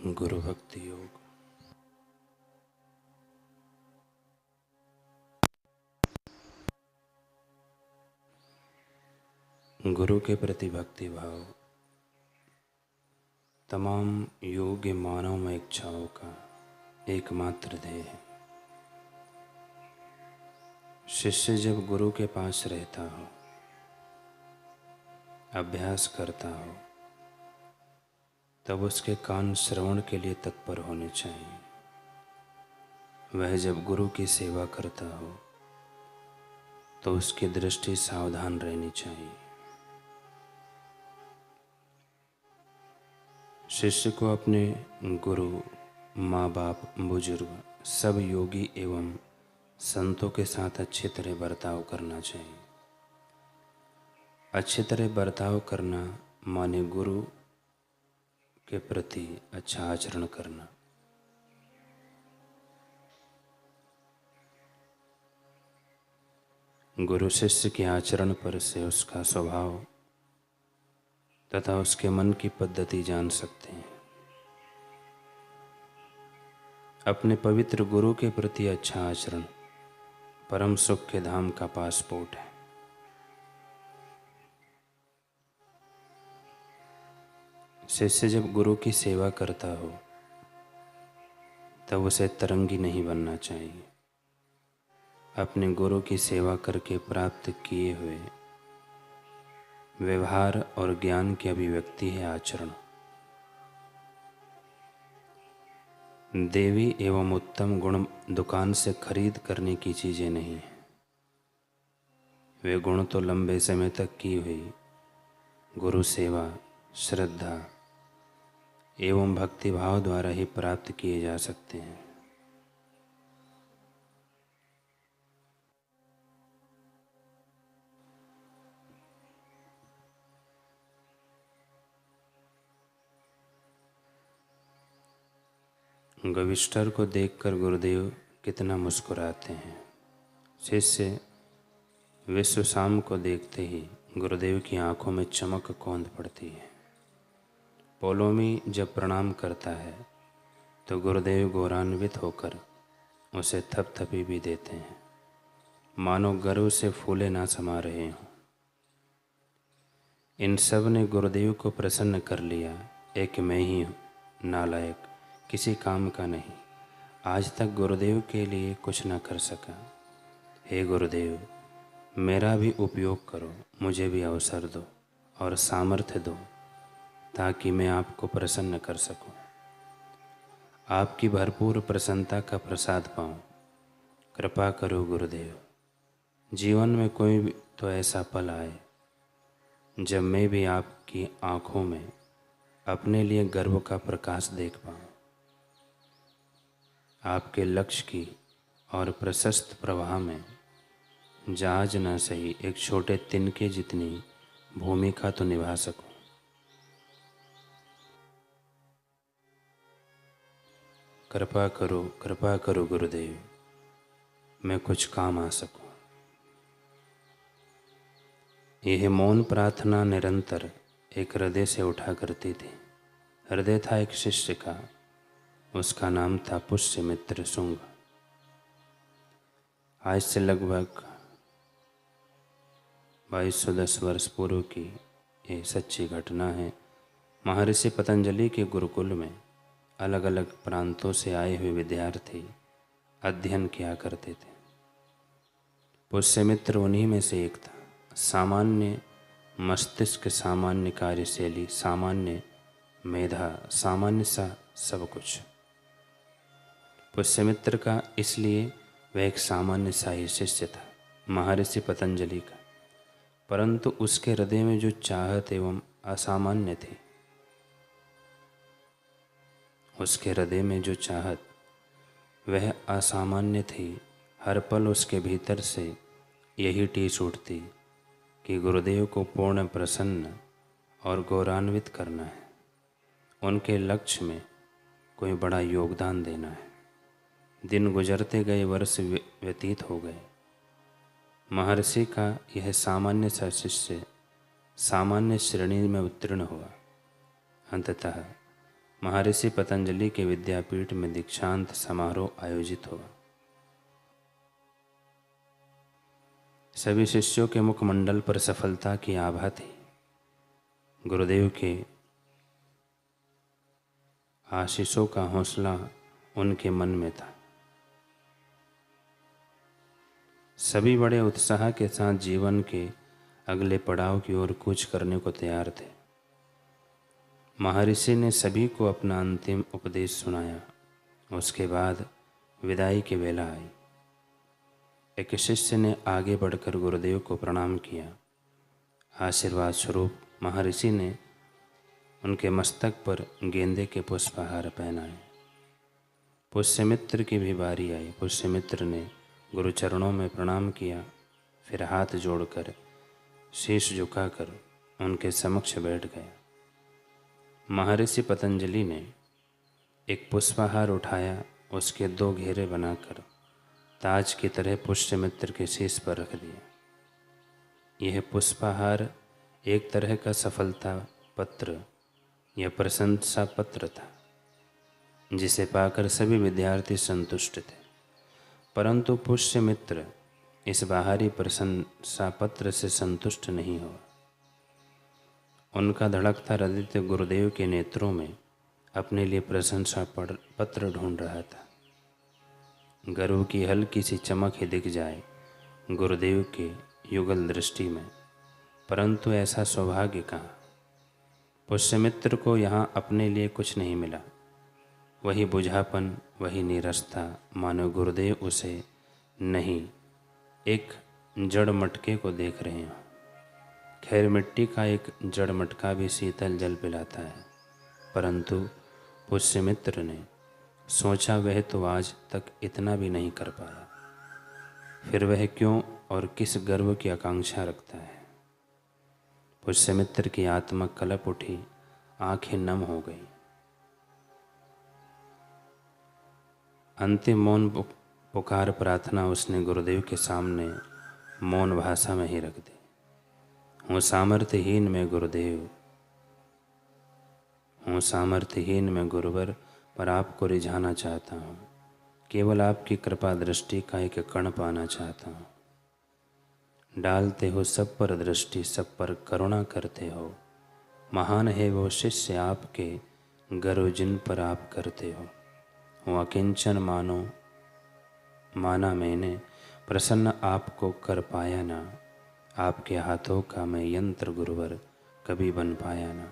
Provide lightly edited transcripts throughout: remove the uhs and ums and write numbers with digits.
गुरु भक्ति योग। गुरु के प्रति भक्ति भाव तमाम योग्य मानव इच्छाओं का एकमात्र ध्येय है। शिष्य जब गुरु के पास रहता हो, अभ्यास करता हो, तब उसके कान श्रवण के लिए तत्पर होने चाहिए। वह जब गुरु की सेवा करता हो तो उसकी दृष्टि सावधान रहनी चाहिए। शिष्य को अपने गुरु, माँ बाप, बुजुर्ग, सब योगी एवं संतों के साथ अच्छी तरह बर्ताव करना चाहिए। अच्छी तरह बर्ताव करना माने गुरु के प्रति अच्छा आचरण करना। गुरु शिष्य के आचरण पर से उसका स्वभाव तथा उसके मन की पद्धति जान सकते हैं। अपने पवित्र गुरु के प्रति अच्छा आचरण परम सुख के धाम का पासपोर्ट है। शिष्य जब गुरु की सेवा करता हो तब उसे तरंगी नहीं बनना चाहिए। अपने गुरु की सेवा करके प्राप्त किए हुए व्यवहार और ज्ञान की अभिव्यक्ति है आचरण। देवी एवं उत्तम गुण दुकान से खरीद करने की चीज़ें नहीं हैं। वे गुण तो लंबे समय तक की हुई गुरु सेवा, श्रद्धा एवं भक्तिभाव द्वारा ही प्राप्त किए जा सकते हैं। गविष्ठर को देखकर गुरुदेव कितना मुस्कुराते हैं। शिष्य विश्वशाम को देखते ही गुरुदेव की आंखों में चमक कौंध पड़ती है। पोलोमी जब प्रणाम करता है तो गुरुदेव गौरवान्वित होकर उसे थपथपी भी देते हैं, मानो गर्व से फूले ना समा रहे हों। इन सब ने गुरुदेव को प्रसन्न कर लिया। एक मैं ही हूँ, नालायक, किसी काम का नहीं, आज तक गुरुदेव के लिए कुछ न कर सका। हे गुरुदेव, मेरा भी उपयोग करो, मुझे भी अवसर दो और सामर्थ्य दो ताकि मैं आपको प्रसन्न कर सकूं, आपकी भरपूर प्रसन्नता का प्रसाद पाऊं। कृपा करो गुरुदेव। जीवन में कोई भी तो ऐसा पल आए जब मैं भी आपकी आँखों में अपने लिए गर्व का प्रकाश देख पाऊं। आपके लक्ष्य की और प्रशस्त प्रवाह में जहाज न सही एक छोटे तिनके जितनी भूमिका तो निभा सकूं। कृपा करो गुरुदेव, मैं कुछ काम आ सकूं। यह मौन प्रार्थना निरंतर एक हृदय से उठा करती थी। हृदय था एक शिष्य का, उसका नाम था पुष्यमित्र शुंग। आज से लगभग 2210 वर्ष पूर्व की ये सच्ची घटना है। महर्षि पतंजलि के गुरुकुल में अलग अलग प्रांतों से आए हुए विद्यार्थी अध्ययन किया करते थे। पुष्यमित्र उन्हीं में से एक था। सामान्य मस्तिष्क, सामान्य कार्यशैली, सामान्य मेधा, सामान्य सा सब कुछ पुष्यमित्र का, इसलिए वह एक सामान्य सा ही शिष्य था महर्षि पतंजलि का। परंतु उसके हृदय में जो चाहत एवं असामान्य थी, उसके हृदय में जो चाहत वह असामान्य थी। हर पल उसके भीतर से यही टीस उठती कि गुरुदेव को पूर्ण प्रसन्न और गौरवान्वित करना है, उनके लक्ष्य में कोई बड़ा योगदान देना है। दिन गुजरते गए, वर्ष व्यतीत हो गए। महर्षि का यह सामान्य सा शिष्य सामान्य श्रेणी में उत्तीर्ण हुआ। अंततः महर्षि पतंजलि के विद्यापीठ में दीक्षांत समारोह आयोजित हुआ। सभी शिष्यों के मुखमंडल पर सफलता की आभा थी। गुरुदेव के आशीषों का हौसला उनके मन में था। सभी बड़े उत्साह के साथ जीवन के अगले पड़ाव की ओर कूच करने को तैयार थे। महर्षि ने सभी को अपना अंतिम उपदेश सुनाया। उसके बाद विदाई की वेला आई। एक शिष्य ने आगे बढ़कर गुरुदेव को प्रणाम किया। आशीर्वाद स्वरूप महर्षि ने उनके मस्तक पर गेंदे के पुष्पहार पहनाए। पुष्यमित्र की भी बारी आई। पुष्यमित्र ने गुरुचरणों में प्रणाम किया, फिर हाथ जोड़कर शीश झुकाकर उनके समक्ष बैठ गया। महर्षि पतंजलि ने एक पुष्पहार उठाया, उसके 2 घेरे बनाकर ताज की तरह पुष्यमित्र के शीश पर रख दिया। यह पुष्पहार एक तरह का सफलता पत्र या प्रशंसा पत्र था, जिसे पाकर सभी विद्यार्थी संतुष्ट थे। परंतु पुष्यमित्र इस बाहरी प्रशंसा पत्र से संतुष्ट नहीं हुआ। उनका धड़कता हृदय गुरुदेव के नेत्रों में अपने लिए प्रशंसा पत्र ढूंढ रहा था। गर्व की हल्की सी चमक ही दिख जाए गुरुदेव के युगल दृष्टि में, परंतु ऐसा सौभाग्य कहाँ। पुष्यमित्र को यहाँ अपने लिए कुछ नहीं मिला। वही बुझापन, वही नीरसता, मानो गुरुदेव उसे नहीं, एक जड़ मटके को देख रहे हों। खैर, मिट्टी का एक जड़ मटका भी शीतल जल पिलाता है, परंतु पुष्यमित्र ने सोचा वह तो आज तक इतना भी नहीं कर पाया, फिर वह क्यों और किस गर्व की आकांक्षा रखता है। पुष्यमित्र की आत्मा कलप उठी, आंखें नम हो गई। अंतिम मौन पुकार प्रार्थना उसने गुरुदेव के सामने मौन भाषा में ही रख दी। हूँ सामर्थ्यहीन में गुरुदेव, हूँ सामर्थ्यहीन में गुरुवर, पर आपको रिझाना चाहता हूँ। केवल आपकी कृपा दृष्टि का एक कण पाना चाहता हूँ। डालते हो सब पर दृष्टि, सब पर करुणा करते हो। महान है वो शिष्य आपके, गर्व जिन पर आप करते हो। हूँ अकिंचन माना मैंने, प्रसन्न आपको कर पाया ना। आपके हाथों का मैं यंत्र गुरुवर, कभी बन पाया ना।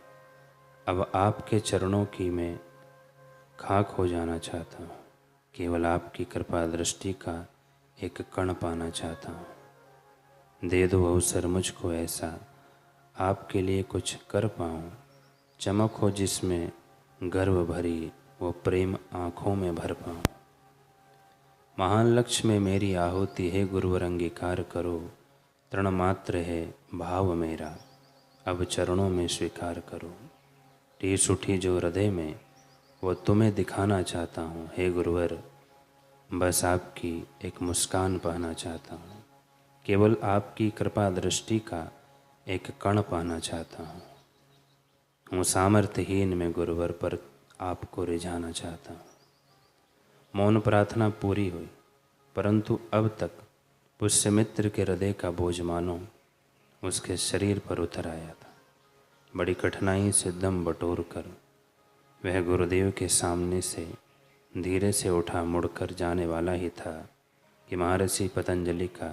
अब आपके चरणों की मैं खाक हो जाना चाहता हूँ। केवल आपकी कृपा दृष्टि का एक कण पाना चाहता हूँ। दे दो अवसर मुझको ऐसा, आपके लिए कुछ कर पाऊँ। चमक हो जिसमें गर्व भरी, वो प्रेम आँखों में भर पाऊँ। महान लक्ष्य में मेरी आहुति है गुरुवर, अंगीकार करो। तृण मात्र है भाव मेरा, अब चरणों में स्वीकार करो। टीस उठी जो हृदय में, वो तुम्हें दिखाना चाहता हूँ। हे गुरुवर, बस आपकी एक मुस्कान पाना चाहता हूँ। केवल आपकी कृपा दृष्टि का एक कण पाना चाहता हूँ। हूँ सामर्थ्यहीन में गुरुवर, पर आपको रिझाना चाहता हूँ। मौन प्रार्थना पूरी हुई, परंतु अब तक पुष्यमित्र के हृदय का बोझ मानो उसके शरीर पर उतर आया था। बड़ी कठिनाई से दम बटोर कर वह गुरुदेव के सामने से धीरे से उठा। मुड़कर जाने वाला ही था कि महर्षि पतंजलि का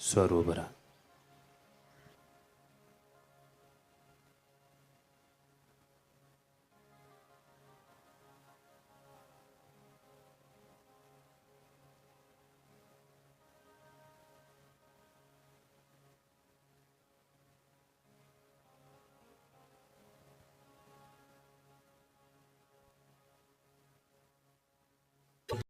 स्वर उभरा।